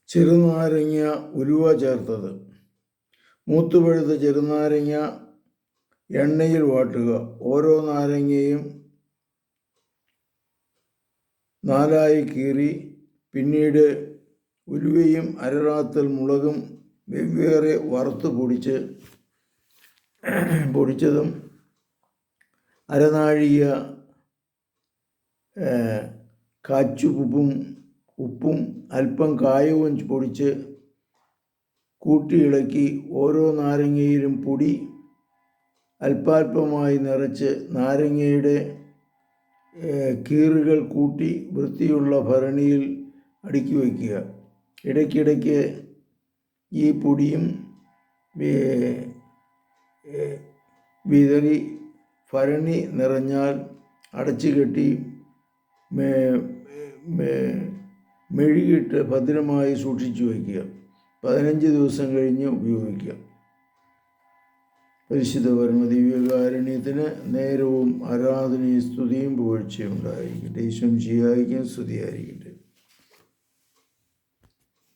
ചെറുനാരങ്ങ ഉലുവ ചേർത്തത്. മൂത്തുപഴുത്ത ചെറുനാരങ്ങ എണ്ണയിൽ വാട്ടുക. ഓരോ നാരങ്ങയും 4 കീറി പിന്നീട് ഉലുവയും അരറാത്തൽ മുളകും വെവ്വേറെ വറുത്ത് പൊടിച്ചതും അരനാഴിക ഉപ്പും അല്പം കായവും പൊടിച്ച് കൂട്ടി ഇളക്കി ഓരോ നാരങ്ങയിലും പൊടി അല്പാൽപമായി നിറച്ച് നാരങ്ങയുടെ കീറുകൾ കൂട്ടി വൃത്തിയുള്ള ഭരണിയിൽ അടുക്കി വയ്ക്കുക. ഇടയ്ക്കിടയ്ക്ക് ഈ പൊടിയും വിതറി ഭരണി നിറഞ്ഞാൽ അടച്ചു കെട്ടി മെഴുകിയിട്ട് ഭദ്രമായി സൂക്ഷിച്ചു വയ്ക്കുക. 15 ദിവസം കഴിഞ്ഞ് ഉപയോഗിക്കുക. പരിശുദ്ധ പരമദിവ്യകാരുണ്യത്തിന് നേരവും ആരാധനയും സ്തുതിയും പുകഴ്ചയും ഉണ്ടായിരിക്കട്ടെ. ഈശോ മിശിഹായ്ക്ക് സ്തുതിയായിരിക്കട്ടെ.